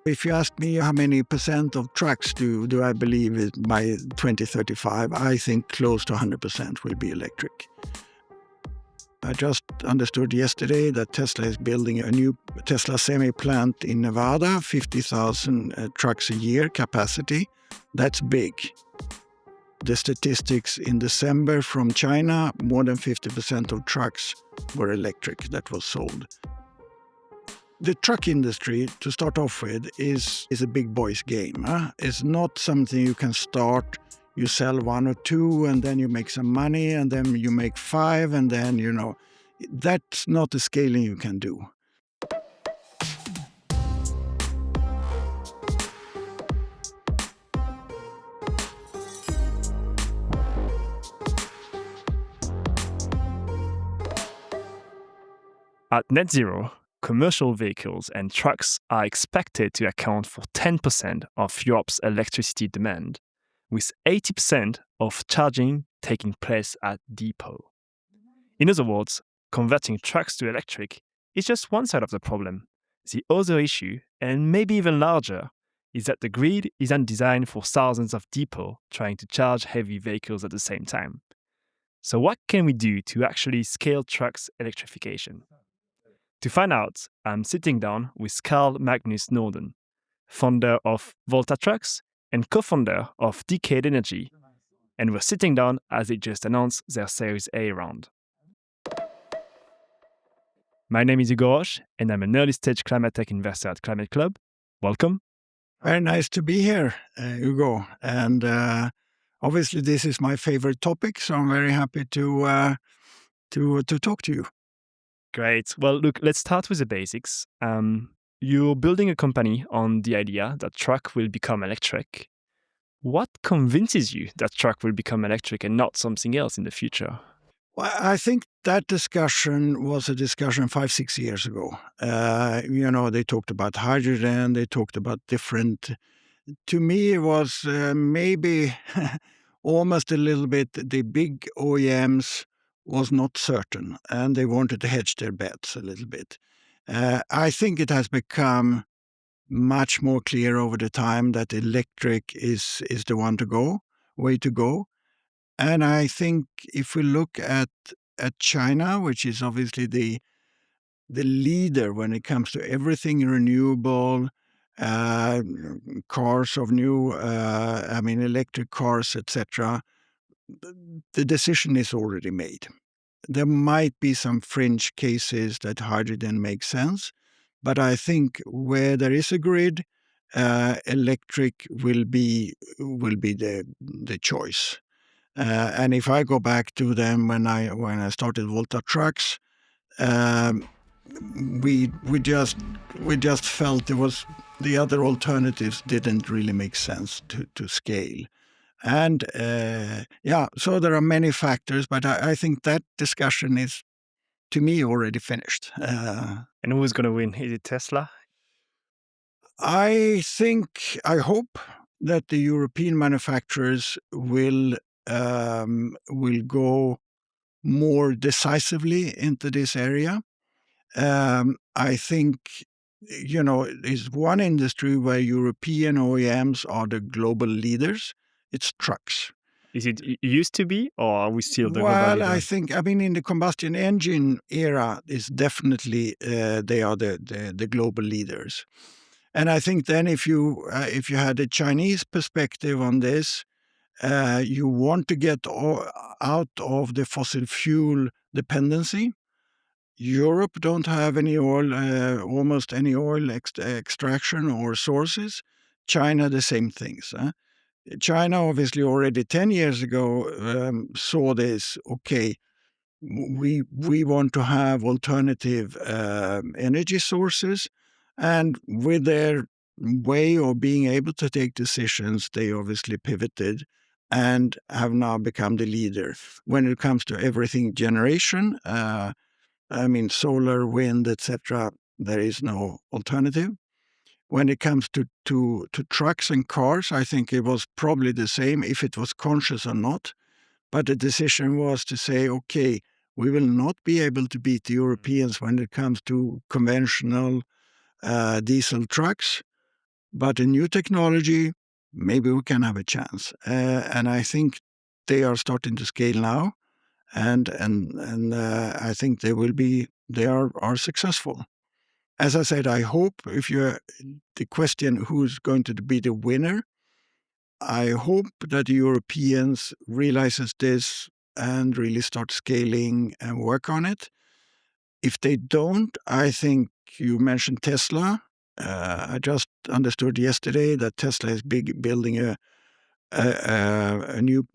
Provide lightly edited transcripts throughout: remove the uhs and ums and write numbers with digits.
If you ask me how many percent of trucks do I believe by 2035, I think close to 100% will be electric. I just understood yesterday that Tesla is building a new Tesla semi plant in Nevada, 50,000 trucks a year capacity. That's big. The statistics in December from China, more than 50% of trucks were electric that was sold. The truck industry, to start off with, is a big boys game. It's not something you can start, you sell one or two, and then you make some money, and then you make five, and then, that's not the scaling you can do. At net zero, commercial vehicles and trucks are expected to account for 10% of Europe's electricity demand, with 80% of charging taking place at depot. In other words, converting trucks to electric is just one side of the problem. The other issue, and maybe even larger, is that the grid isn't designed for thousands of depots trying to charge heavy vehicles at the same time. So what can we do to actually scale trucks' electrification? To find out, I'm sitting down with Carl-Magnus Norden, founder of Volta Trucks and co-founder of Decade Energy. And we're sitting down as they just announced their Series A round. My name is Hugo Roche, and I'm an early-stage climate tech investor at Climate Club. Welcome. Very nice to be here, Hugo. And obviously, this is my favorite topic, so I'm very happy to talk to you. Great. Well, look, let's start with the basics. You're building a company on the idea that truck will become electric. What convinces you that truck will become electric and not something else in the future? Well, I think that discussion was a discussion 5-6 years ago. They talked about hydrogen, they talked about different. To me, it was maybe almost a little bit the big OEMs was not certain, and they wanted to hedge their bets a little bit. I think it has become much more clear over the time that electric is the way to go. And I think if we look at China, which is obviously the leader when it comes to everything renewable, cars of new, electric cars, etc., the decision is already made. There might be some fringe cases that hydrogen makes sense, but I think where there is a grid, electric will be the choice. And if I go back to them when I started Volta Trucks, we just felt there was the other alternatives didn't really make sense to scale. And so there are many factors, but I think that discussion is, to me, already finished. And who's going to win? Is it Tesla? I hope that the European manufacturers will go more decisively into this area. I think, there's one industry where European OEMs are the global leaders. It's trucks. Is it used to be, or are we still the global leader? Well, I think, in the combustion engine era, is definitely they are the global leaders. And I think then if you had a Chinese perspective on this, you want to get out of the fossil fuel dependency. Europe don't have any oil, almost any oil extraction or sources. China, the same things. China, obviously, already 10 years ago saw this, okay, we want to have alternative energy sources. And with their way of being able to take decisions, they obviously pivoted and have now become the leader. When it comes to everything generation, solar, wind, etc., there is no alternative. When it comes to trucks and cars, I think it was probably the same, if it was conscious or not. But the decision was to say, okay, we will not be able to beat the Europeans when it comes to conventional diesel trucks. But a new technology, maybe we can have a chance. And I think they are starting to scale now, and I think they are successful. As I said, I hope if you're the question who's going to be the winner, I hope that the Europeans realizes this and really start scaling and work on it. If they don't, I think you mentioned Tesla. I just understood yesterday that Tesla is building a new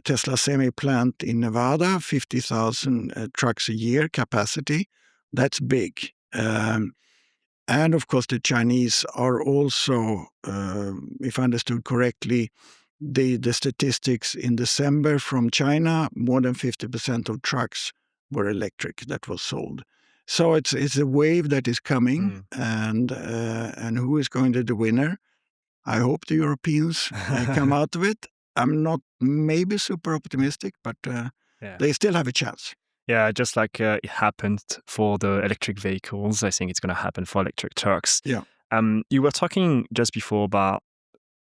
Tesla semi plant in Nevada, 50,000 trucks a year capacity. That's big. And of course, the Chinese are also, if I understood correctly, the statistics in December from China, more than 50% of trucks were electric that was sold. So it's a wave that is coming, and who is going to be the winner? I hope the Europeans come out of it. I'm not maybe super optimistic, but Yeah. they still have a chance. Yeah, just like it happened for the electric vehicles, I think it's going to happen for electric trucks. Yeah. You were talking just before about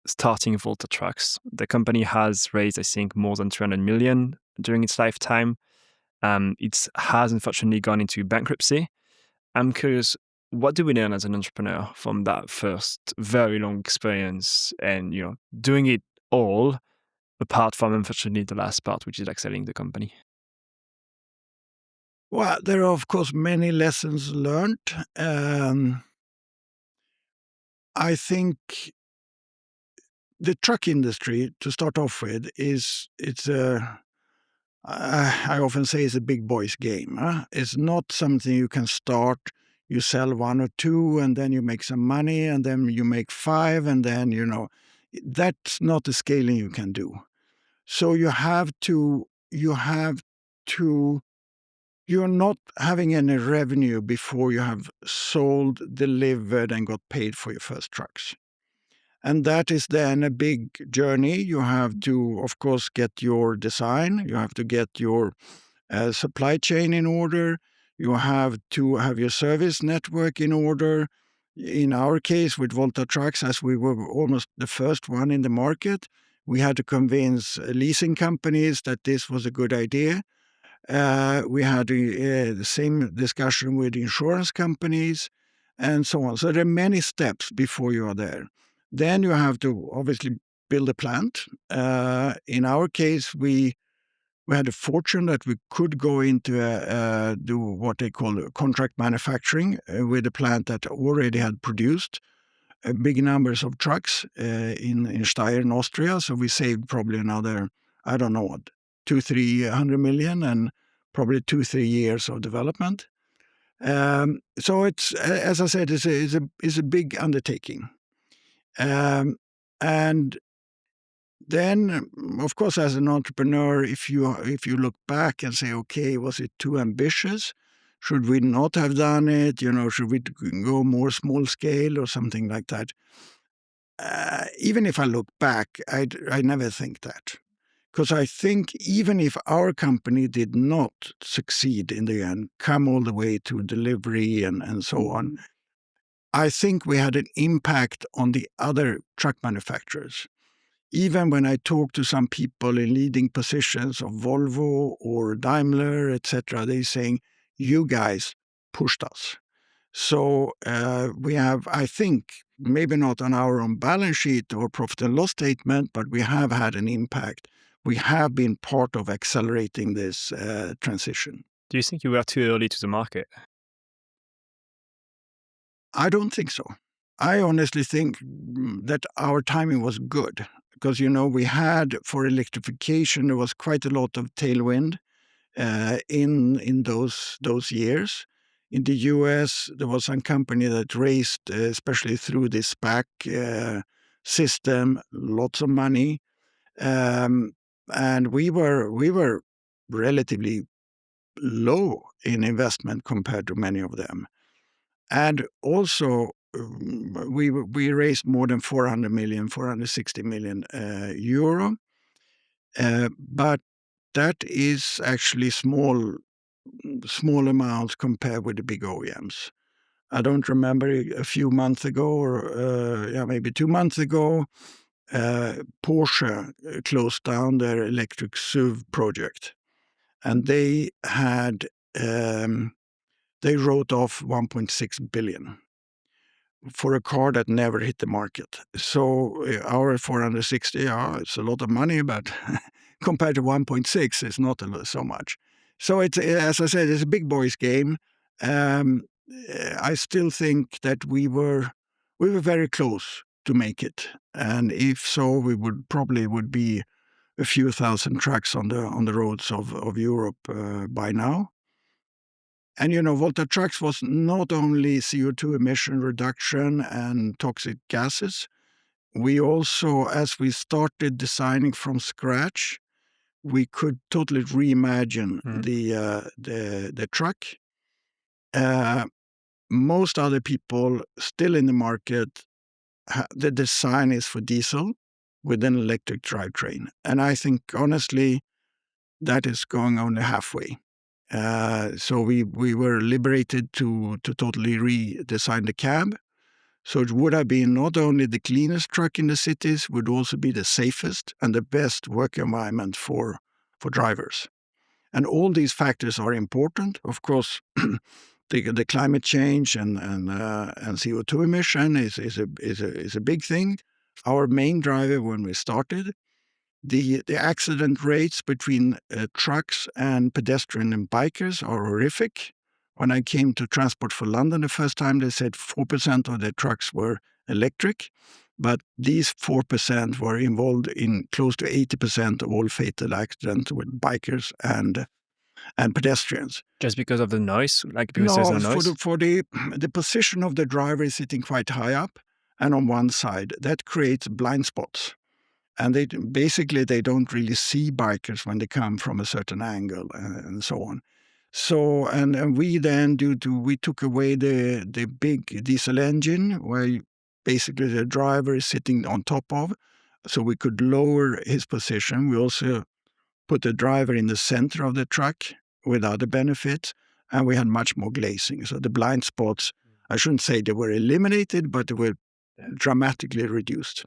starting Volta Trucks. The company has raised, I think, more than 300 million during its lifetime. It has unfortunately gone into bankruptcy. I'm curious, what do we learn as an entrepreneur from that first very long experience and, doing it all apart from unfortunately the last part, which is like selling the company? Well, there are, of course, many lessons learned. I think the truck industry, to start off with, I often say it's a big boys game. It's not something you can start. You sell one or two, and then you make some money, and then you make five, and then, that's not the scaling you can do. So you're not having any revenue before you have sold, delivered, and got paid for your first trucks. And that is then a big journey. You have to, of course, get your design. You have to get your supply chain in order. You have to have your service network in order. In our case, with Volta Trucks, as we were almost the first one in the market, we had to convince leasing companies that this was a good idea. We had the same discussion with insurance companies and so on. So there are many steps before you are there. Then you have to obviously build a plant. In our case, we had a fortune that we could go into do what they call contract manufacturing with a plant that already had produced big numbers of trucks in Steyr in Austria. So we saved probably another, I don't know what, 200-300 million and probably 2-3 years of development. So it's, as I said, is a big undertaking. And then, of course, as an entrepreneur, if you look back and say, okay, was it too ambitious? Should we not have done it? Should we go more small scale or something like that? Even if I look back, I never think that. Because I think even if our company did not succeed in the end, come all the way to delivery and so on, I think we had an impact on the other truck manufacturers. Even when I talk to some people in leading positions of Volvo or Daimler, etc., they're saying, you guys pushed us. So we have, I think, maybe not on our own balance sheet or profit and loss statement, but we have had an impact. We have been part of accelerating this transition. Do you think you were too early to the market? I don't think so. I honestly think that our timing was good because, we had for electrification, there was quite a lot of tailwind in those years. In the US, there was some company that raised, especially through this SPAC system, lots of money, and we were relatively low in investment compared to many of them, and also. We raised more than 400 million, 460 million euro, but that is actually small amounts compared with the big OEMs. I don't remember, a few months ago, or maybe 2 months ago, Porsche closed down their electric SUV project, and they had they wrote off 1.6 billion for a car that never hit the market. So our 460, it's a lot of money, but compared to 1.6, it's not so much. So it's, as I said, it's a big boys game. Um, I still think that we were very close to make it, and if so, we would be a few thousand trucks on the roads of Europe by now. And Volta Trucks was not only CO2 emission reduction and toxic gases. We also, as we started designing from scratch, we could totally reimagine the truck. Most other people still in the market, the design is for diesel with an electric drivetrain, and I think honestly that is going only halfway. So we were liberated to totally redesign the cab. So it would have been not only the cleanest truck in the cities, would also be the safest and the best work environment for drivers. And all these factors are important. Of course, the climate change and CO2 emission is a big thing. Our main driver when we started, the accident rates between trucks and pedestrian and bikers are horrific. When I came to Transport for London the first time, they said 4% of their trucks were electric, but these 4% were involved in close to 80% of all fatal accidents with bikers and pedestrians. Just because of the noise, like because there's No, no noise? for the position of the driver is sitting quite high up and on one side. That creates blind spots. And they don't really see bikers when they come from a certain angle and so on. So, and we then, we took away the big diesel engine where basically the driver is sitting on top of, so we could lower his position. We also put the driver in the center of the truck with other benefits, and we had much more glazing. So the blind spots, I shouldn't say they were eliminated, but they were dramatically reduced.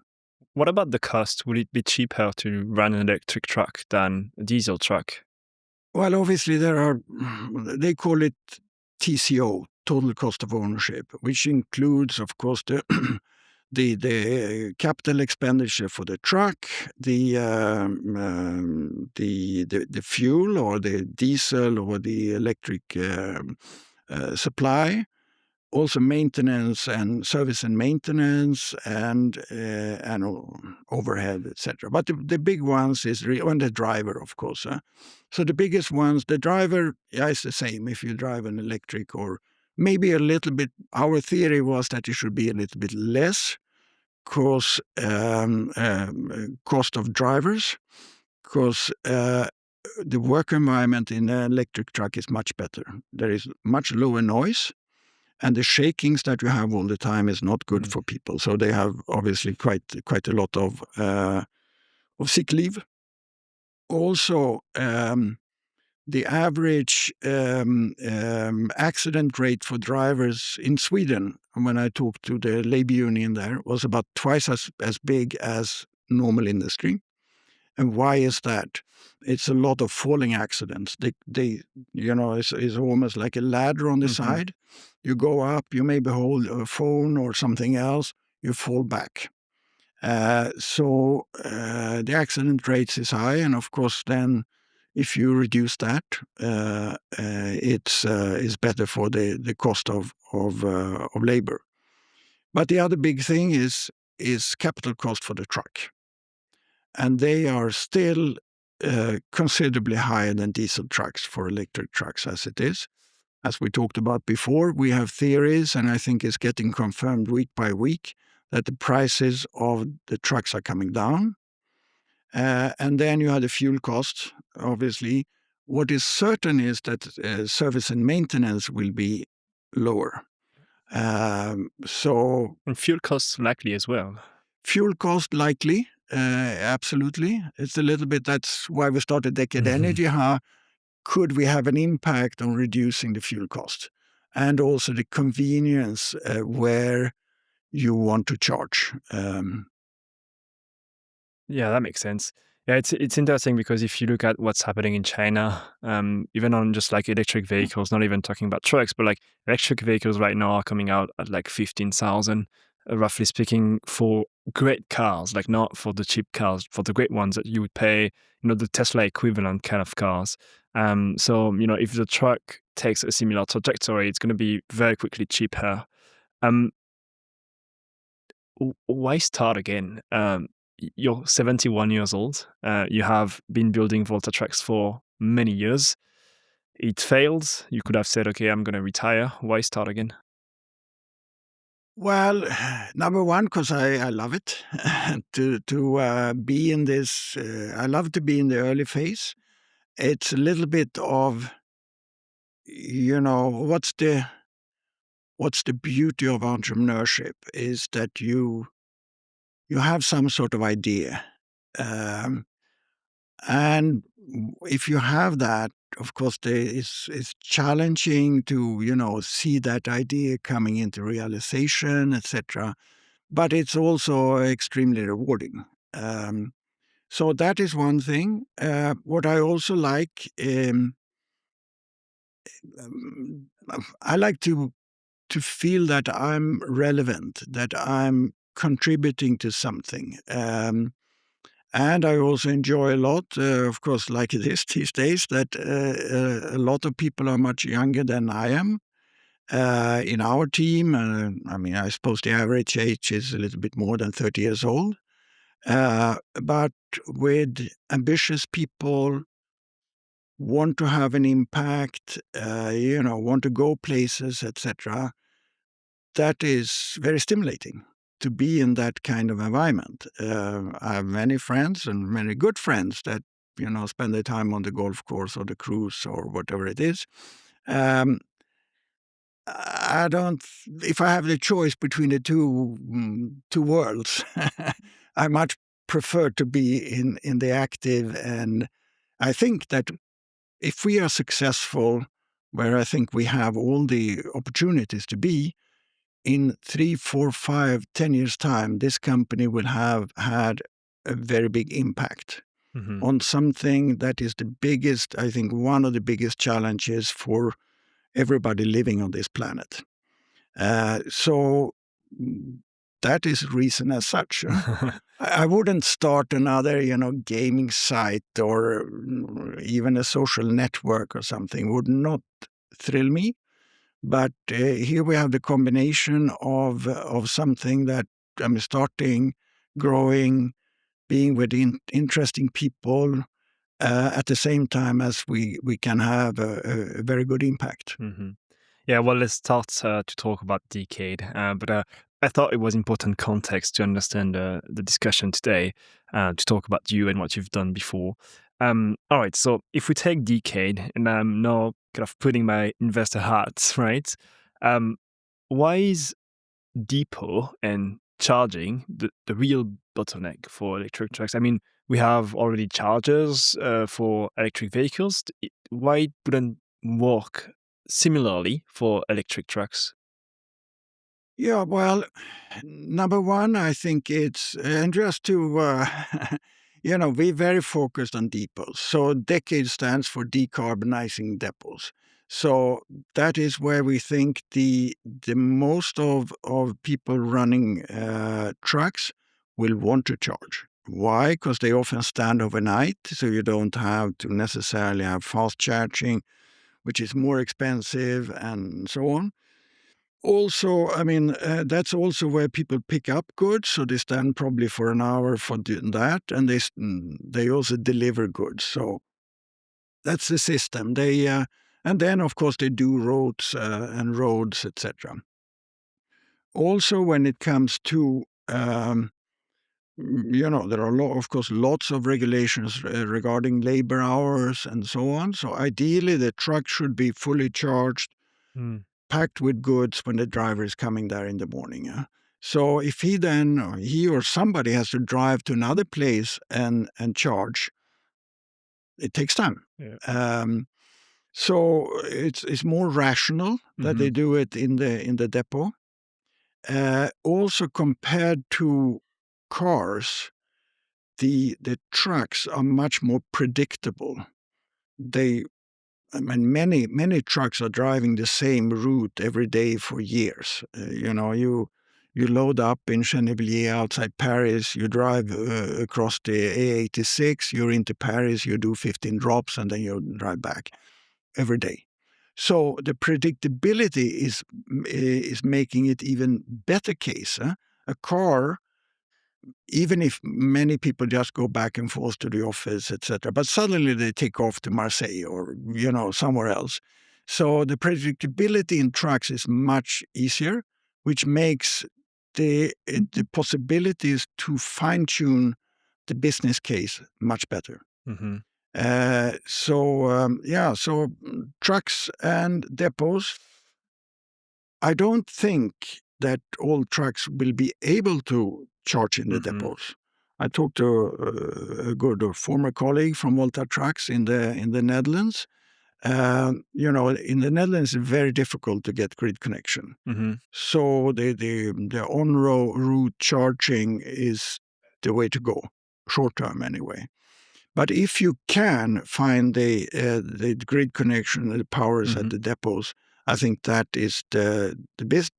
What about the cost? Would it be cheaper to run an electric truck than a diesel truck? Well, obviously they call it TCO, total cost of ownership, which includes, of course, the the capital expenditure for the truck, the fuel or the diesel or the electric supply, also maintenance and service and maintenance and overhead, etc. But the big ones is and the driver, of course. So the biggest ones, the driver, is the same if you drive an electric or maybe a little bit. Our theory was that it should be a little bit less cost of drivers, because the work environment in an electric truck is much better. There is much lower noise. And the shakings that you have all the time is not good for people. So they have obviously quite a lot of sick leave. Also, the average accident rate for drivers in Sweden, when I talked to the labor union there, was about twice as big as normal industry. And why is that? It's a lot of falling accidents. It's almost like a ladder on the side. You go up, you maybe hold a phone or something else, you fall back. So the accident rates is high, and of course then if you reduce that, it's better for the cost of labor. But the other big thing is capital cost for the truck. And they are still considerably higher than diesel trucks for electric trucks as it is. As we talked about before, we have theories, and I think it's getting confirmed week by week, that the prices of the trucks are coming down. And then you have the fuel costs, obviously. What is certain is that service and maintenance will be lower. And fuel costs likely as well. Fuel cost likely, absolutely. It's a little bit, that's why we started Decade Energy. How could we have an impact on reducing the fuel cost? and also the convenience where you want to charge. Yeah, that makes sense. Yeah, it's interesting because if you look at what's happening in China, even on just like electric vehicles, not even talking about trucks, but like electric vehicles right now are coming out at like 15,000, roughly speaking, for great cars, like not for the cheap cars, for the great ones that you would pay, the Tesla equivalent kind of cars. So, if the truck takes a similar trajectory, it's going to be very quickly cheaper. Um, why start again? You're 71 years old. You have been building Volta Trucks for many years. It failed. You could have said, okay, I'm going to retire. Why start again? Well, number one, because I love it to be in this. I love to be in the early phase. It's a little bit of, what's the beauty of entrepreneurship is that you have some sort of idea, um, and if you have that, of course, it's challenging to see that idea coming into realization, etc. But it's also extremely rewarding. Um, so that is one thing. What I also like, um, I like to feel that I'm relevant, that I'm contributing to something. And I also enjoy a lot, of course, like this these days, that a lot of people are much younger than I am in our team. I mean, I suppose the average age is a little bit more than 30 years old. But with ambitious people, want to have an impact, want to go places, etc. That is very stimulating to be in that kind of environment. I have many friends and many good friends that spend their time on the golf course or the cruise or whatever it is. Um, I don't. If I have the choice between the two worlds, I much prefer to be in the active. And I think that if we are successful, where I think we have all the opportunities to be, in 3, 4, 5, 10 years' time, this company will have had a very big impact Hmm. on something that is the biggest, I think, one of the biggest challenges for everybody living on this planet. So that is reason as such. I wouldn't start another, gaming site or even a social network or something. Would not thrill me. But here we have the combination of something that I'm starting, growing, being with interesting people at the same time as we can have a very good impact. Hmm. Yeah, well, let's start to talk about Decade. But I thought it was important context to understand the discussion today, to talk about you and what you've done before. All right, so if we take Decade, and I'm now kind of putting my investor hat, right? Um, why is depot and charging the real bottleneck for electric trucks? I mean, we have already chargers for electric vehicles. Why wouldn't work similarly for electric trucks? Yeah, well, number one, I think it's, and just to, we're very focused on depots. So DECADE stands for decarbonizing depots. So that is where we think the most of people running trucks will want to charge. Why? Because they often stand overnight, so you don't have to necessarily have fast charging, which is more expensive and so on. Also, I mean, that's also where people pick up goods, so they stand probably for an hour for doing that, and they also deliver goods. So that's the system. And then of course they do roads and roads, etc. Also, when it comes to there are of course lots of regulations regarding labor hours and so on. So ideally, the truck should be fully charged, Mm, packed with goods when the driver is coming there in the morning. Yeah? So if he or somebody has to drive to another place and charge, it takes time. yeah. Um, So it's more rational that they do it in the depot. Also compared to cars, the trucks are much more predictable. Many trucks are driving the same route every day for years. You load up in Gennevilliers outside Paris, you drive across the A86, you're into Paris, you do 15 drops, and then you drive back every day. So the predictability is making it even better case. A car, even if many people just go back and forth to the office, etc., but suddenly they take off to Marseille or somewhere else. So the predictability in trucks is much easier, which makes the possibilities to fine tune the business case much better. So trucks and depots. I don't think that all trucks will be able to charge in the depots. I talked to a good former colleague from Volta Trucks in the Netherlands. In the Netherlands, it's very difficult to get grid connection. So the on-route charging is the way to go, short term anyway. But if you can find the grid connection and the powers at the depots, I think that is the best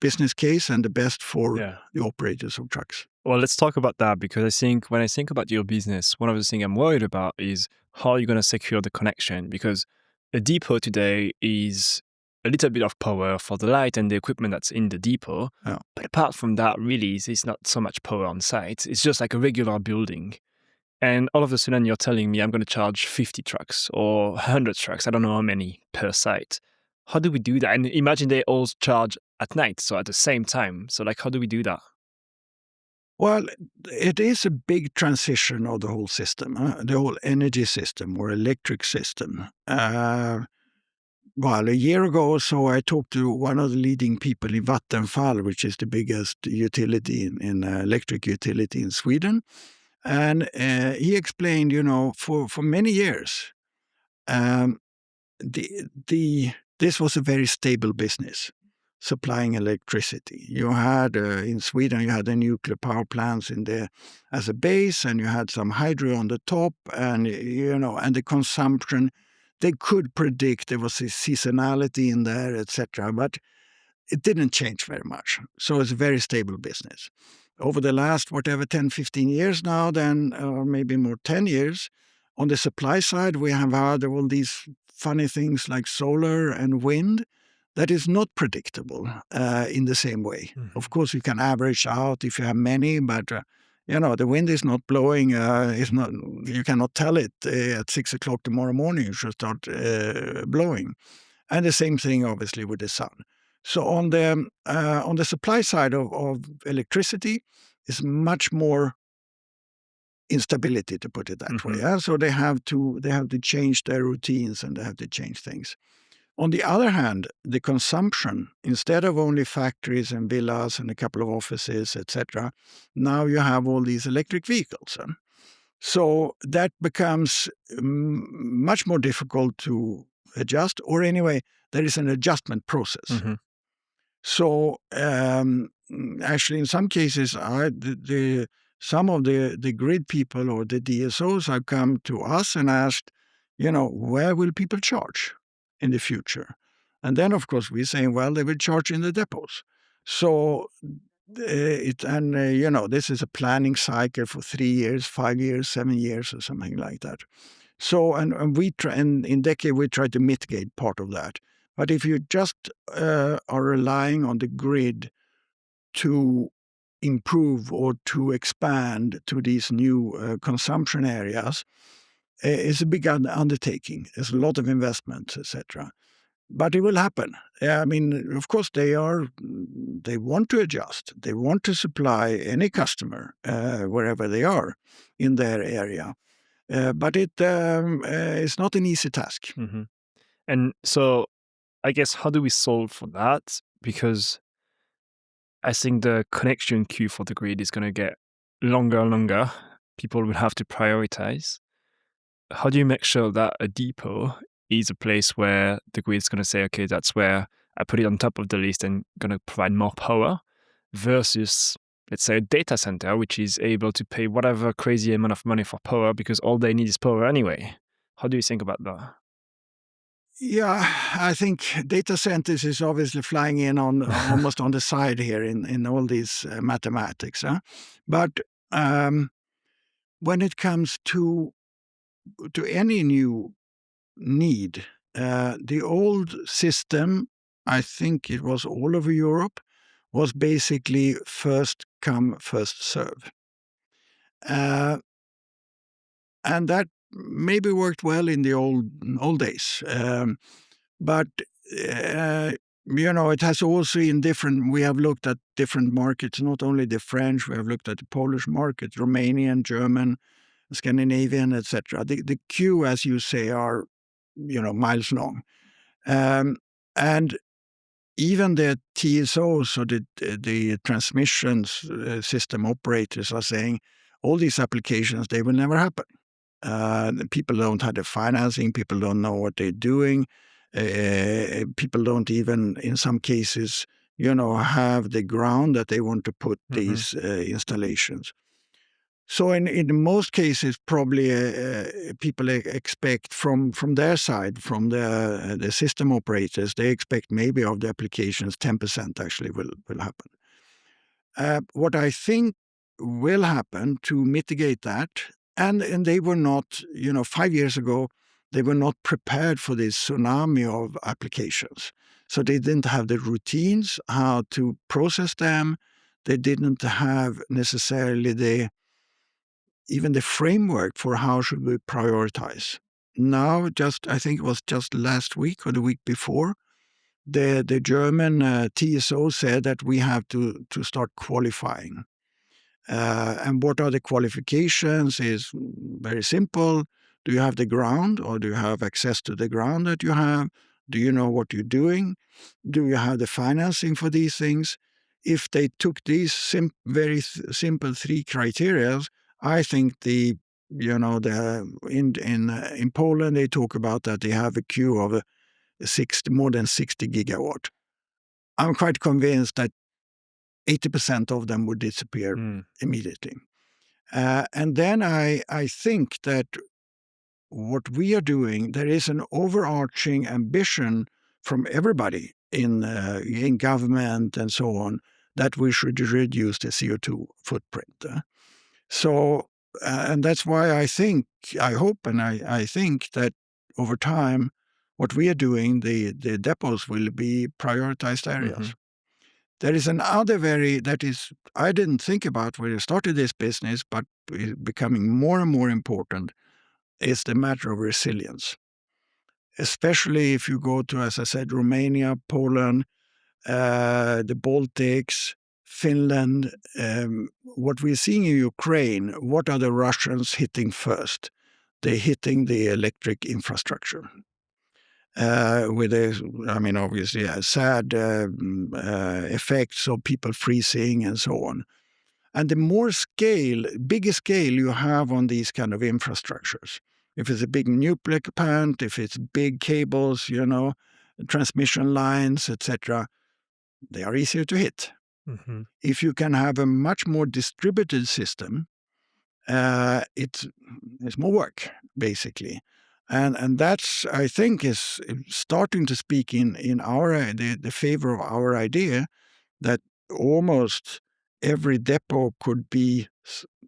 business case and the best for the operators of trucks. Well, let's talk about that, because I think when I think about your business, one of the things I'm worried about is how you're going to secure the connection, because a depot today is a little bit of power for the light and the equipment that's in the depot. Yeah. But apart from that, really, there's not so much power on site. It's just like a regular building. And all of a sudden you're telling me I'm going to charge 50 trucks or 100 trucks, I don't know how many per site. How do we do that? And imagine they all charge at night, so at the same time. So how do we do that? Well, it is a big transition of the whole system, the whole energy system or electric system. Well, a year ago or so, I talked to one of the leading people in Vattenfall, which is the biggest utility in electric utility in Sweden. And he explained, for many years, um, this was a very stable business, supplying electricity. You had in Sweden, you had the nuclear power plants as a base, and you had some hydro on the top, and and the consumption. They could predict there was a seasonality in there, etc. But it didn't change very much. So it's a very stable business. Over the last, 10, 15 years now, then, or maybe more 10 years, on the supply side, we have had all these funny things like solar and wind that is not predictable in the same way. Of course, you can average out if you have many, but the wind is not blowing. You cannot tell it at 6 o'clock tomorrow morning. It should start blowing. And the same thing, obviously, with the sun. So on the supply side of electricity, is much more instability, to put it that way. Yeah? So they have to change their routines and they have to change things. On the other hand, the consumption, instead of only factories and villas and a couple of offices, etc., now you have all these electric vehicles. So that becomes much more difficult to adjust, or anyway, there is an adjustment process. So actually, in some cases, some of the grid people or the DSOs have come to us and asked, where will people charge in the future? And then, of course, we're saying, well, they will charge in the depots. So this is a planning cycle for 3 years, 5 years, 7 years, or something like that. So, and we try, and in Decade, we try to mitigate part of that. But if you just are relying on the grid to improve or to expand to these new consumption areas, it's a big undertaking. There's a lot of investment, etc. But it will happen. Of course, they want to adjust. They want to supply any customer wherever they are in their area. But it's not an easy task. And so I guess, how do we solve for that? Because I think the connection queue for the grid is going to get longer and longer. People will have to prioritize. How do you make sure that a depot is a place where the grid is going to say, okay, that's where I put it on top of the list and going to provide more power, versus, let's say, a data center, which is able to pay whatever crazy amount of money for power because all they need is power anyway. How do you think about that? Yeah, I think data centers is obviously flying in on almost on the side here in all these mathematics. Huh? But um, when it comes to any new need, the old system, I think it was all over Europe, was basically first come, first serve. Uh, and that maybe worked well in the old days. But it has also we have looked at different markets, not only the French, we have looked at the Polish market, Romanian, German, Scandinavian, etc. The queue, as you say, are, miles long. And even the TSOs, or the transmissions system operators, are saying all these applications, they will never happen. People don't have the financing. People don't know what they're doing. People don't even, in some cases, have the ground that they want to put these installations. So in most cases, probably people expect from their side, from the system operators, they expect maybe of the applications 10% actually will happen. What I think will happen to mitigate that, and they were not, 5 years ago, they were not prepared for this tsunami of applications. So they didn't have the routines, how to process them. They didn't have necessarily even the framework for how should we prioritize. Now, I think it was just last week or the week before, the German TSO said that we have to start qualifying. And what are the qualifications is very simple. Do you have the ground, or do you have access to the ground that you have? Do you know what you're doing? Do you have the financing for these things? If they took these very simple three criteria, I think in Poland they talk about that they have a queue of more than 60 gigawatt. I'm quite convinced that 80% of them would disappear immediately. And then I think that what we are doing, there is an overarching ambition from everybody in government and so on, that we should reduce the CO2 footprint. And that's why I hope, and I think that over time, what we are doing, the depots will be prioritized areas. There is another I didn't think about when I started this business, but is becoming more and more important, is the matter of resilience. Especially if you go to, as I said, Romania, Poland, the Baltics, Finland. What we're seeing in Ukraine, what are the Russians hitting first? They're hitting the electric infrastructure. Obviously, sad effects of people freezing and so on. And the bigger scale you have on these kind of infrastructures, if it's a big nuclear plant, if it's big cables, transmission lines, etc., they are easier to hit. If you can have a much more distributed system, it's more work, basically. And that's, I think, is starting to speak in the favor of our idea that almost every depot could be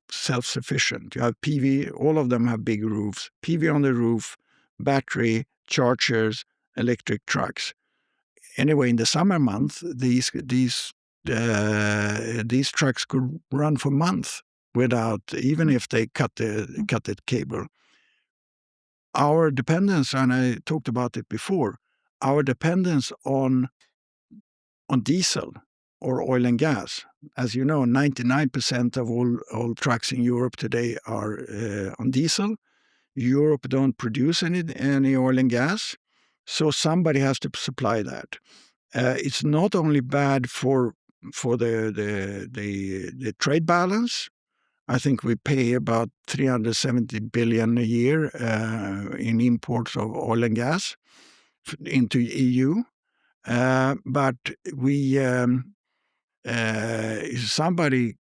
self-sufficient. You have PV, all of them have big roofs, PV on the roof, battery, chargers, electric trucks. Anyway, in the summer months, these trucks could run for months without, even if they cut the cable. Our dependence, and I talked about it before, our dependence on diesel or oil and gas. As you know, 99% of all trucks in Europe today are on diesel. Europe don't produce any oil and gas, so somebody has to supply that. It's not only bad for the trade balance, I think we pay about 370 billion a year in imports of oil and gas into EU. But somebody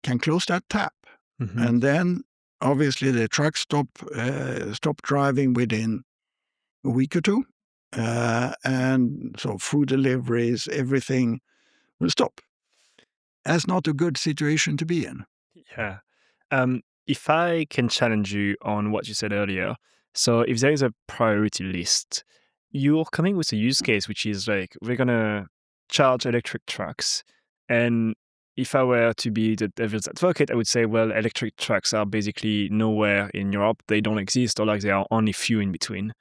can close that tap, Mhm. and then obviously the trucks stop driving within a week or two, and so food deliveries, everything will stop. That's not a good situation to be in. Yeah. If I can challenge you on what you said earlier, so if there is a priority list, you're coming with a use case which is like we're gonna charge electric trucks, and if I were to be the devil's advocate, I would say, well, electric trucks are basically nowhere in Europe; they don't exist, or like there are only few in between.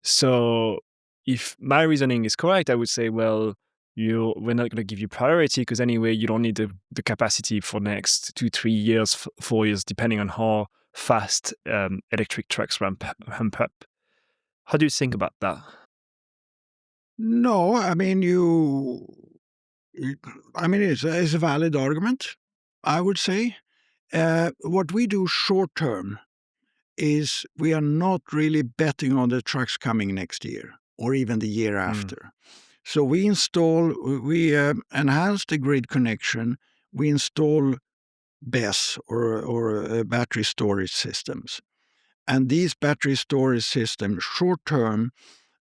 So if my reasoning is correct, I would say, well, we're not going to give you priority because anyway, you don't need the capacity for next 2, 3 years, 4 years, depending on how fast electric trucks ramp up. How do you think about that? No, I mean it's a valid argument, I would say. What we do short term is we are not really betting on the trucks coming next year or even the year Mm, after. So we enhance the grid connection. We install BESS or battery storage systems. And these battery storage systems, short term,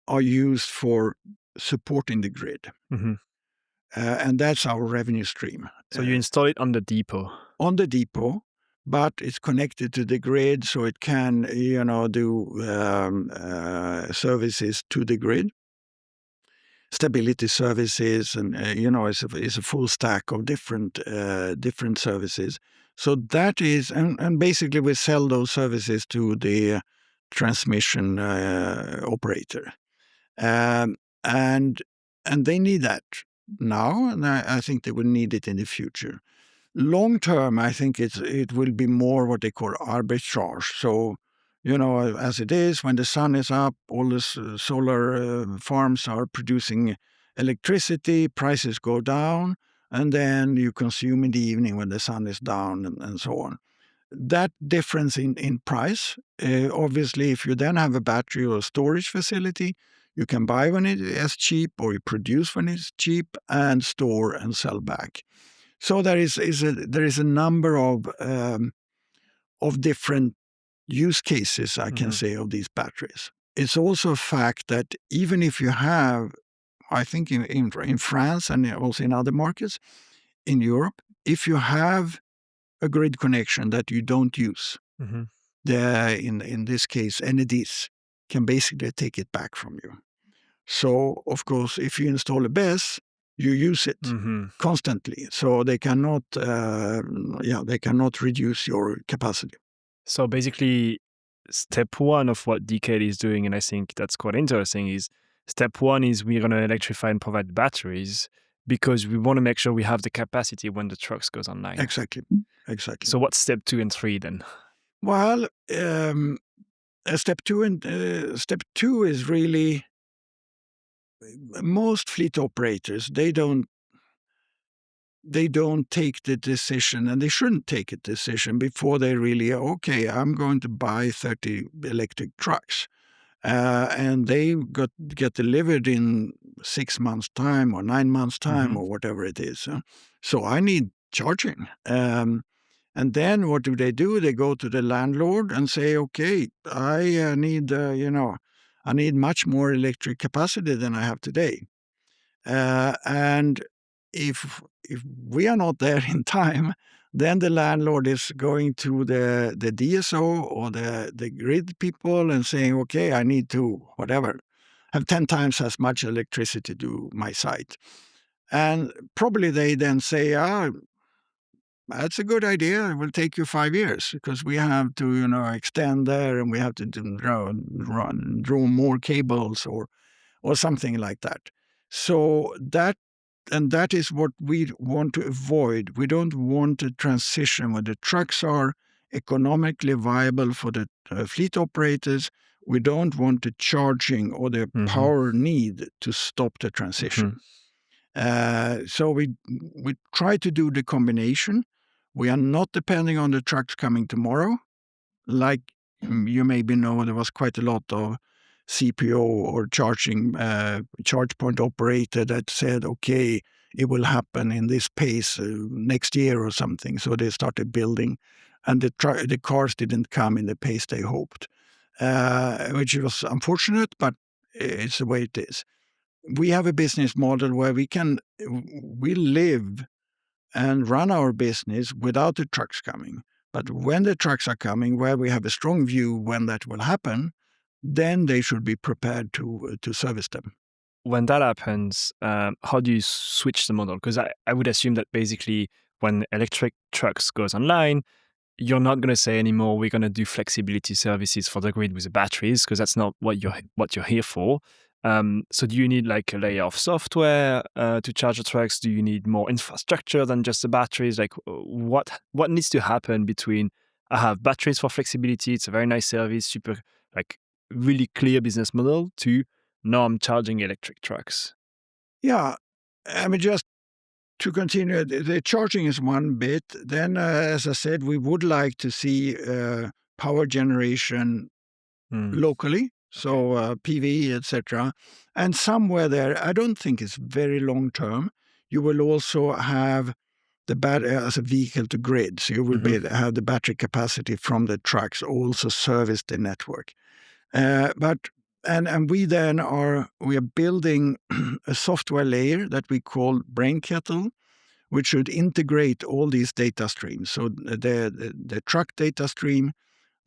are used for supporting the grid. hmm And that's our revenue stream So you install it on the depot. on the depot, but it's connected to the grid, so it can, do services to the grid, stability services, and it's a full stack of different services. So that is, and basically we sell those services to the transmission operator. Um, and and they need that now, and I think they will need it in the future. Long term, I think it will be more what they call arbitrage. So, as it is, when the sun is up, all the solar farms are producing electricity, prices go down, and then you consume in the evening when the sun is down, and so on. That difference in price, obviously, if you then have a battery or storage facility, you can buy when it is cheap, or you produce when it's cheap, and store and sell back. So there is a number of different use cases, I can hmm say, of these batteries. It's also a fact that even if you have, I think in France and also in other markets in Europe, if you have a grid connection that you don't use, hmm in this case, NEDs can basically take it back from you. So, of course, if you install a BESS, you use it hmm constantly. So they cannot reduce your capacity. So basically, step one of what Decade is doing, and I think that's quite interesting, is step one is we're going to electrify and provide batteries because we want to make sure we have the capacity when the trucks goes online. Exactly. Exactly. So what's step 2 and 3 then? Well, step two is really most fleet operators. They don't take the decision, and they shouldn't take a decision before they really, okay, I'm going to buy 30 electric trucks. And they get delivered in 6 months' time or 9 months' time hmm or whatever it is. So I need charging. And then what do? They go to the landlord and say, okay, I need much more electric capacity than I have today. And if we are not there in time, then the landlord is going to the DSO or the grid people and saying, okay, I need to, whatever, have 10 times as much electricity to my site. And probably they then say, that's a good idea. It will take you 5 years because we have to, extend there, and we have to draw more cables or something like that. So that is what we want to avoid. We don't want a transition where the trucks are economically viable for the fleet operators. We don't want the charging or the hmm power need to stop the hmm transition. So we try to do the combination. We are not depending on the trucks coming tomorrow. Like you maybe know, there was quite a lot of CPO or charge point operator that said, okay, it will happen in this pace next year or something. So they started building, and the cars didn't come in the pace they hoped, which was unfortunate, but it's the way it is. We have a business model where we live and run our business without the trucks coming. But when the trucks are coming, where we have a strong view when that will happen, then they should be prepared to service them. When that happens, how do you switch the model? Because I would assume that basically when electric trucks goes online, you're not going to say anymore, we're going to do flexibility services for the grid with the batteries, because that's not what you're here for. So do you need like a layer of software to charge the trucks? Do you need more infrastructure than just the batteries? Like what needs to happen between I have batteries for flexibility, it's a very nice service, super like really clear business model, to now I'm charging electric trucks? Yeah, I mean, just to continue, the charging is one bit. Then, as I said, we would like to see power generation Mm. locally, so PV, etc. And somewhere there, I don't think it's very long term, you will also have the battery as a vehicle to grid. So you will have the battery capacity from the trucks also service the network. And we then we are building a software layer that we call Brain Kettle, which should integrate all these data streams. So the truck data stream,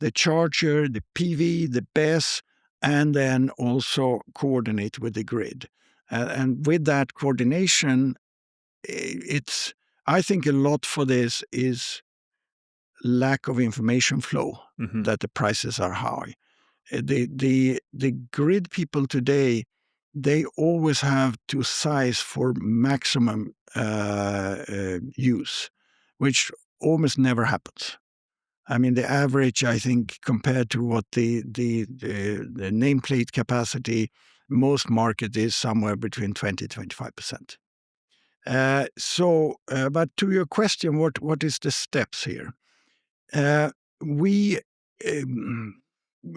the charger, the PV, the BESS, and then also coordinate with the grid. And with that coordination, I think a lot for this is lack of information flow, that the prices are high. The grid people today, they always have to size for maximum use, which almost never happens. I mean, the average, I think, compared to what the nameplate capacity, most market is somewhere between 20-25%. But to your question, what is the steps here?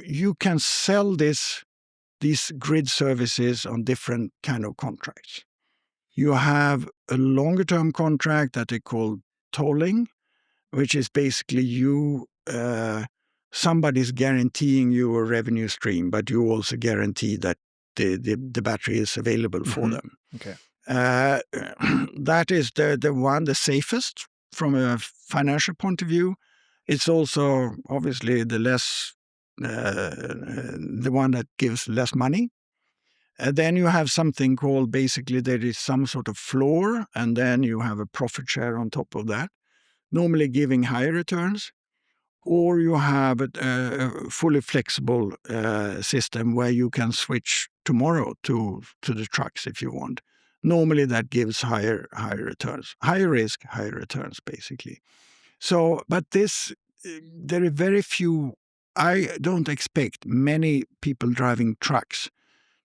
You can sell these grid services on different kind of contracts. You have a longer term contract that they call tolling, which is basically somebody's guaranteeing you a revenue stream, but you also guarantee that the battery is available for them. Okay. That is the safest from a financial point of view. It's also obviously the one that gives less money. Then you have something called, basically there is some sort of floor, and then you have a profit share on top of that, normally giving higher returns. Or you have a fully flexible system where you can switch tomorrow to the trucks if you want. Normally that gives higher returns, higher risk, higher returns, basically. So, but there are very few. I don't expect many people driving trucks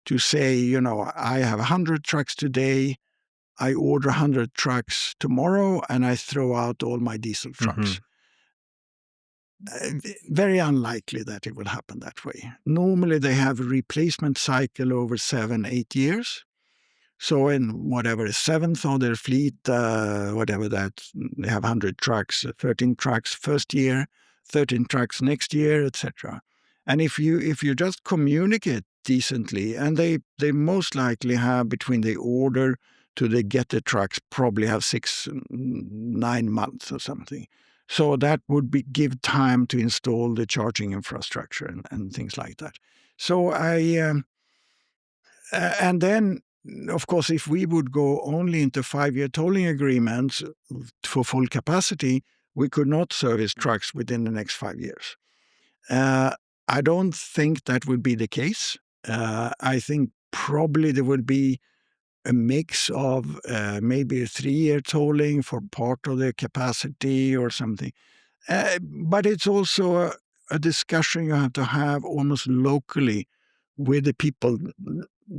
to say, I have 100 trucks today, I order 100 trucks tomorrow, and I throw out all my diesel trucks. Very unlikely that it will happen that way. Normally they have a replacement cycle over 7-8 years. So in whatever is seventh of their fleet, whatever that, they have 100 trucks, 13 trucks first year, 13 trucks next year, etc. And if you just communicate decently, and they most likely have, between the order to they get the trucks, probably have 6-9 months or something. So that would give time to install the charging infrastructure and things like that. So and then, of course, if we would go only into 5-year tolling agreements for full capacity, we could not service trucks within the next 5 years. I don't think that would be the case. I think probably there would be a mix of maybe a 3-year tolling for part of the capacity or something. But it's also a discussion you have to have almost locally with the people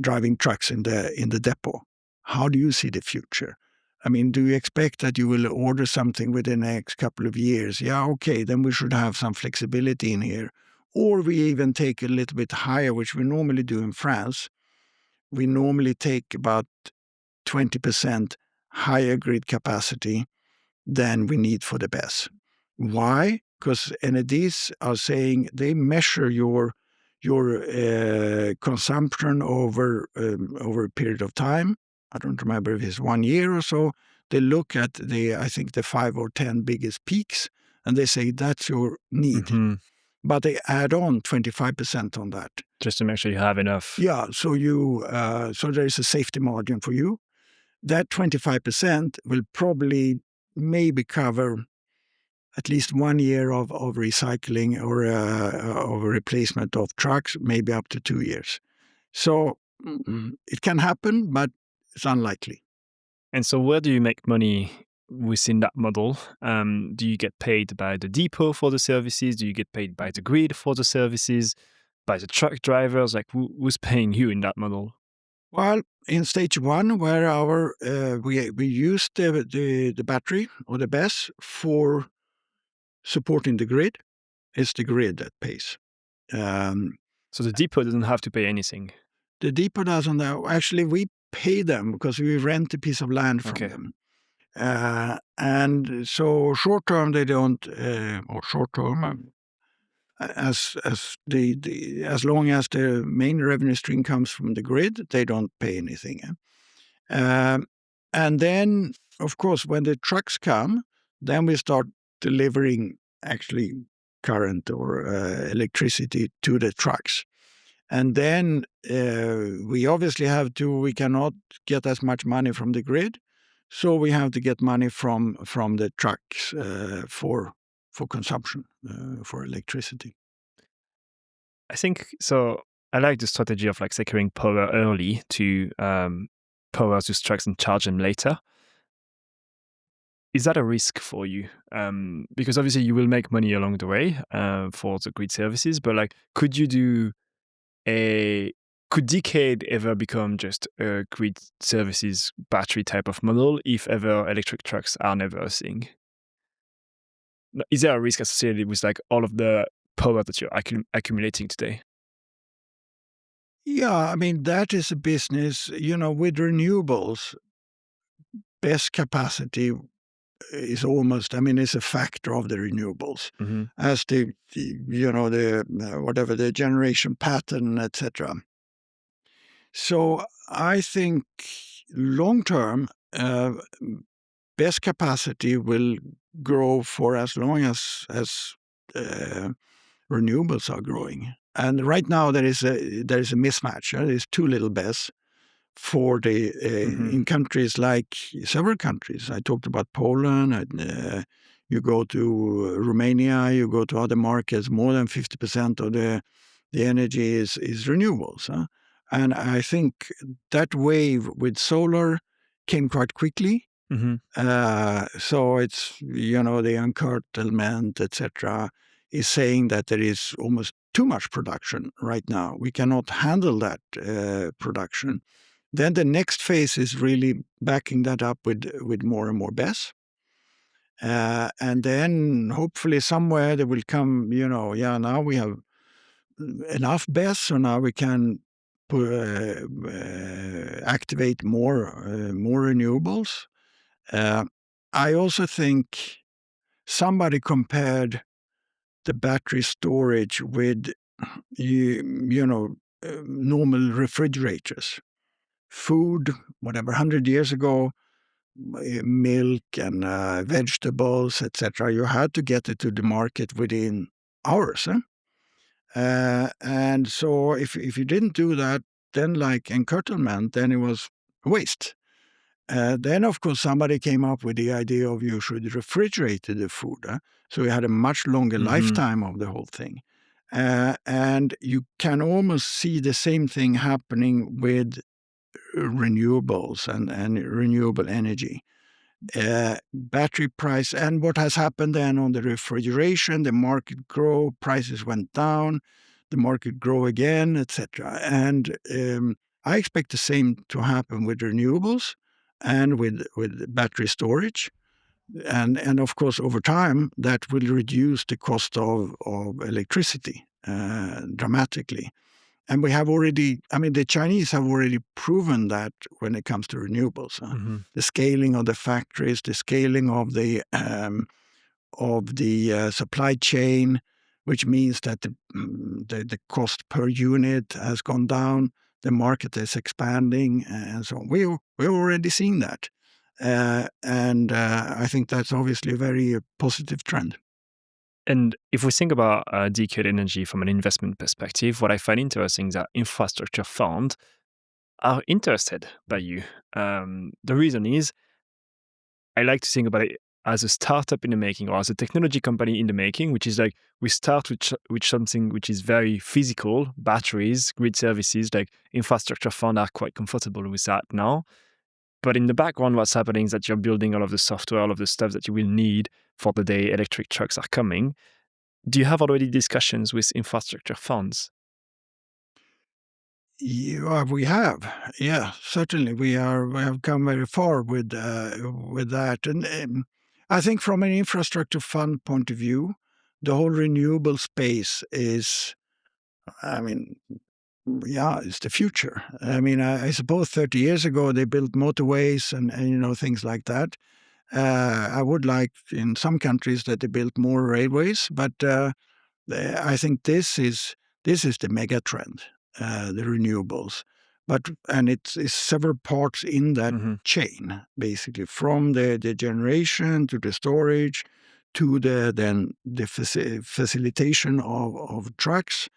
driving trucks in the depot. How do you see the future? I mean, do you expect that you will order something within the next couple of years? Yeah, okay, then we should have some flexibility in here. Or we even take a little bit higher, which we normally do in France. We normally take about 20% higher grid capacity than we need for the BESS. Why? Because NEDs are saying they measure your consumption over a period of time. I don't remember if it's 1 year or so. They look at I think the 5 or 10 biggest peaks, and they say that's your need. Mm-hmm. But they add on 25% on that. Just to make sure you have enough. Yeah, so so there is a safety margin for you. That 25% will probably maybe cover at least 1 year of recycling or of a replacement of trucks, maybe up to 2 years. So it can happen, but it's unlikely. And so where do you make money within that model? Do you get paid by the depot for the services? Do you get paid by the grid for the services? By the truck drivers? Like who's paying you in that model? Well, in stage one, where we use the battery or the BESS for supporting the grid, it's the grid that pays. So the depot doesn't have to pay anything. The depot doesn't know. Actually, we pay them because we rent a piece of land from Okay. them. And so short term they don't, or short term, as long as the main revenue stream comes from the grid, they don't pay anything. And then, of course, when the trucks come, then we start delivering actually current or electricity to the trucks. And then we obviously we cannot get as much money from the grid, so we have to get money from the trucks for consumption, for electricity. I think so. I like the strategy of like securing power early to power those trucks and charge them later. Is that a risk for you? Because obviously you will make money along the way for the grid services, but like, could Decade ever become just a grid services battery type of model if ever electric trucks are never a thing? Is there a risk associated with like all of the power that you're accumulating today? Yeah, I mean, that is a business, with renewables, best capacity is almost, I mean, it's a factor of the renewables Mm-hmm. as whatever the generation pattern, etc. So I think long term, best capacity will grow for as long as renewables are growing. And right now there is a mismatch. There's too little BESS for the in countries like several countries. I talked about Poland. And, you go to Romania, you go to other markets. More than 50% of the energy is renewables. And I think that wave with solar came quite quickly. Mm-hmm. So it's, the uncurtailment, etc., is saying that there is almost too much production right now. We cannot handle that production. Then the next phase is really backing that up with more and more BESS. And then hopefully somewhere there will come, now we have enough BESS, so now we can activate more renewables. I also think somebody compared the battery storage with normal refrigerators. Food, whatever, 100 years ago, milk and vegetables, etc. You had to get it to the market within hours. And so if you didn't do that, then like encurtailment, then it was waste. Then, of course, somebody came up with the idea of you should refrigerate the food. So you had a much longer lifetime of the whole thing. And you can almost see the same thing happening with renewables and renewable energy. Battery price, and what has happened then on the refrigeration, the market grow, prices went down, the market grow again, etc. And I expect the same to happen with renewables. and with battery storage. And of course, over time, that will reduce the cost of electricity dramatically. And we have already, I mean, the Chinese have already proven that when it comes to renewables. The scaling of the factories, the scaling of the supply chain, which means that the cost per unit has gone down, the market is expanding, and so on. We're already seeing that. And I think that's obviously a very positive trend. And if we think about decade energy from an investment perspective, what I find interesting is that infrastructure funds are interested by you. The reason is I like to think about it as a startup in the making or as a technology company in the making, which is like we start with something which is very physical, batteries, grid services, like infrastructure fund are quite comfortable with that now. But in the background, what's happening is that you're building all of the software, all of the stuff that you will need for the day electric trucks are coming. Do you have already discussions with infrastructure funds? Yeah, we have. Yeah, certainly. We have come very far with that. And I think from an infrastructure fund point of view, the whole renewable space is, I mean, yeah, it's the future. I mean, I suppose 30 years ago they built motorways and things like that. I would like in some countries that they built more railways, but I think this is the mega trend, the renewables. And it's several parts in that Hmm. chain, basically, from the generation to the storage to the facilitation of trucks.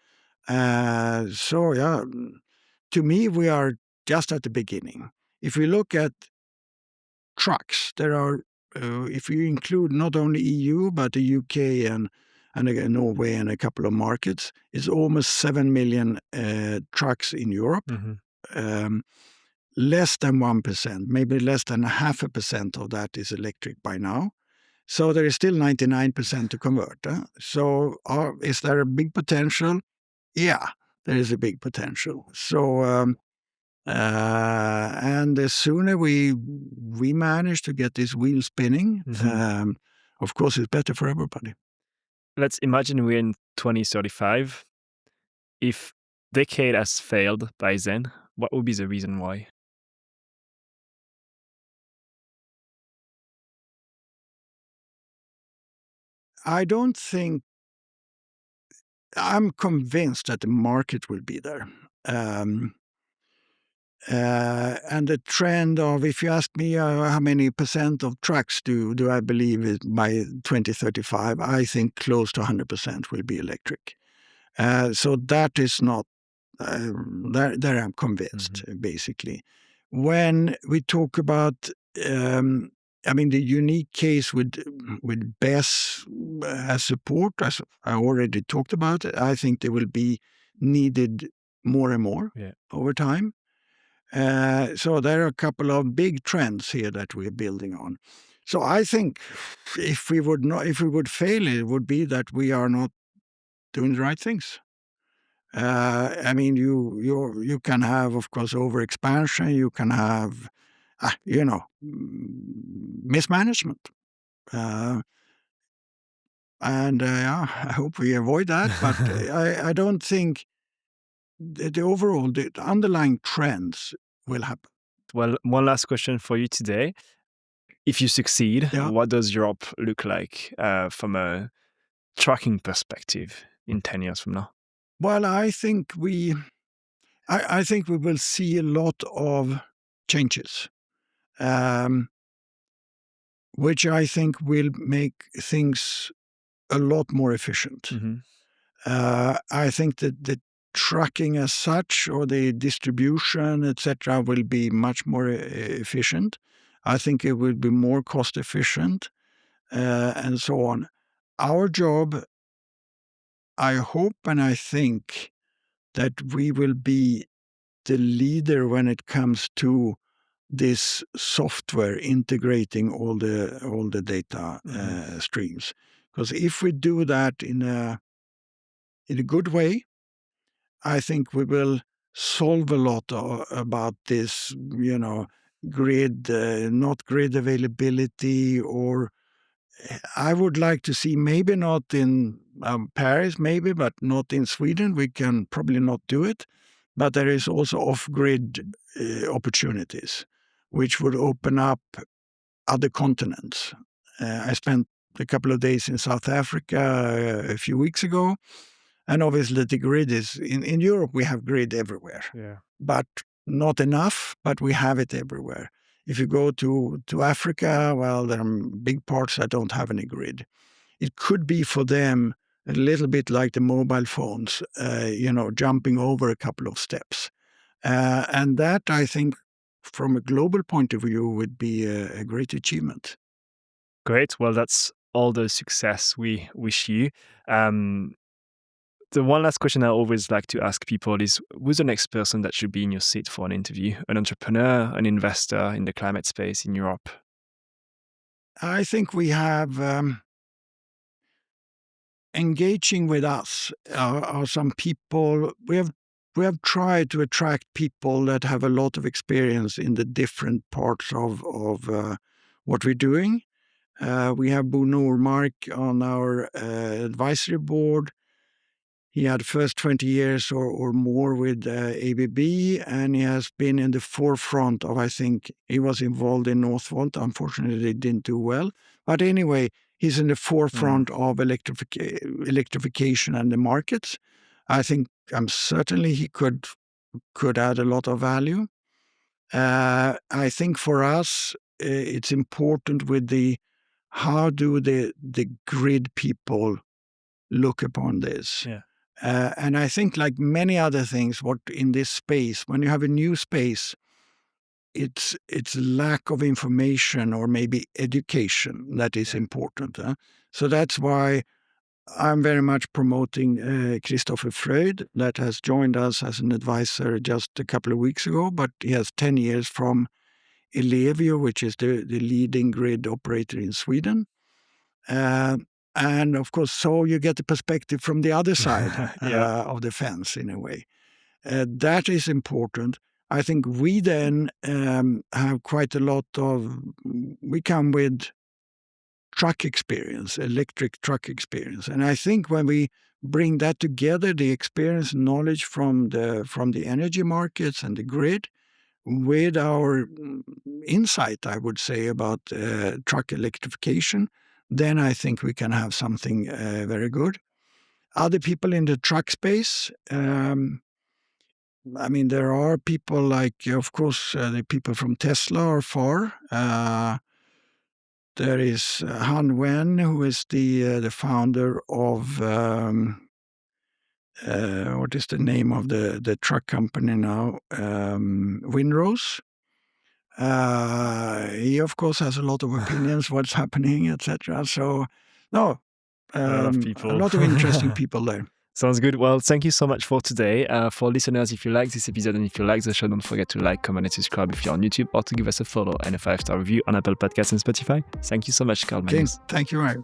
So yeah, to me, we are just at the beginning. If we look at trucks, there are, if you include not only EU but the UK and again, Norway and a couple of markets, it's almost 7 million trucks in Europe. Hmm. Um, less than 1%, maybe less than 0.5% of that is electric by now. So there is still 99% to convert. So is there a big potential? Yeah, there is a big potential. So and the sooner we manage to get this wheel spinning, Hmm. of course, it's better for everybody. Let's imagine we're in 2035. If decade has failed by then, what would be the reason why? I don't think I'm convinced that the market will be there. Um, and the trend of, if you ask me how many percent of trucks do I believe is by 2035, I think close to 100% will be electric. So that is not there I'm convinced, Hmm. basically. When we talk about, um, I mean, the unique case with BESS as support, as I already talked about, I think they will be needed more and more Yeah. over time. So there are a couple of big trends here that we're building on. So I think if we would fail, it would be that we are not doing the right things. I mean, you can have, of course, overexpansion. You can have, mismanagement, uh, and yeah, I hope we avoid that. But I don't think the underlying trends will happen. Well, one last question for you today. If you succeed, Yeah. what does Europe look like from a tracking perspective in 10 years from now? Well, I think we will see a lot of changes, um, which I think will make things a lot more efficient. Hmm. I think that the trucking as such or the distribution, etc., will be much more efficient. I think it will be more cost efficient, and so on. Our job, I hope and I think that we will be the leader when it comes to this software integrating all the data Hmm. streams. Because if we do that in a good way, I think we will solve a lot about this, grid, not grid availability, or I would like to see, maybe not in Paris, maybe, but not in Sweden. We can probably not do it. But there is also off-grid opportunities, which would open up other continents. I spent a couple of days in South Africa a few weeks ago, and obviously the grid is, in Europe, we have grid everywhere. Yeah. But not enough, but we have it everywhere. If you go to Africa, well, there are big parts that don't have any grid. It could be for them a little bit like the mobile phones, jumping over a couple of steps. And that, I think, from a global point of view, would be a great achievement. Great. Well, that's all the success we wish you. The one last question I always like to ask people is, who's the next person that should be in your seat for an interview? An entrepreneur, an investor in the climate space in Europe? I think we have engaging with us are some people. We have tried to attract people that have a lot of experience in the different parts of what we're doing. We have Bo Nordmark on our advisory board. He had first 20 years or more with ABB, and he has been in the forefront of, I think, he was involved in Northvolt. Unfortunately, they didn't do well. But anyway, he's in the forefront of electrification and the markets. I think certainly he could add a lot of value. I think for us, it's important with how do the grid people look upon this. Yeah. And I think, like many other things, what in this space, when you have a new space, it's lack of information or maybe education that is important. So that's why I'm very much promoting Christopher Freud, that has joined us as an advisor just a couple of weeks ago, but he has 10 years from Ellevio, which is the leading grid operator in Sweden. And of course, so you get the perspective from the other side of the fence in a way. That is important. I think we then have quite a lot of, we come with truck experience, electric truck experience. And I think when we bring that together, the experience and knowledge from the energy markets and the grid, with our insight, I would say, about truck electrification, then I think we can have something very good. Other people in the truck space, there are people like, of course, the people from Tesla are far. There is Han Wen, who is the founder of, what is the name of the truck company now? Windrose. He, of course, has a lot of opinions, what's happening, etc. So, no, a lot of people. A lot of interesting people there. Sounds good. Well, thank you so much for today. For listeners, if you like this episode and if you like the show, don't forget to like, comment, and subscribe if you're on YouTube, or to give us a follow and a 5-star review on Apple Podcasts and Spotify. Thank you so much, Carl-Magnus. Okay, thank you, Ryan.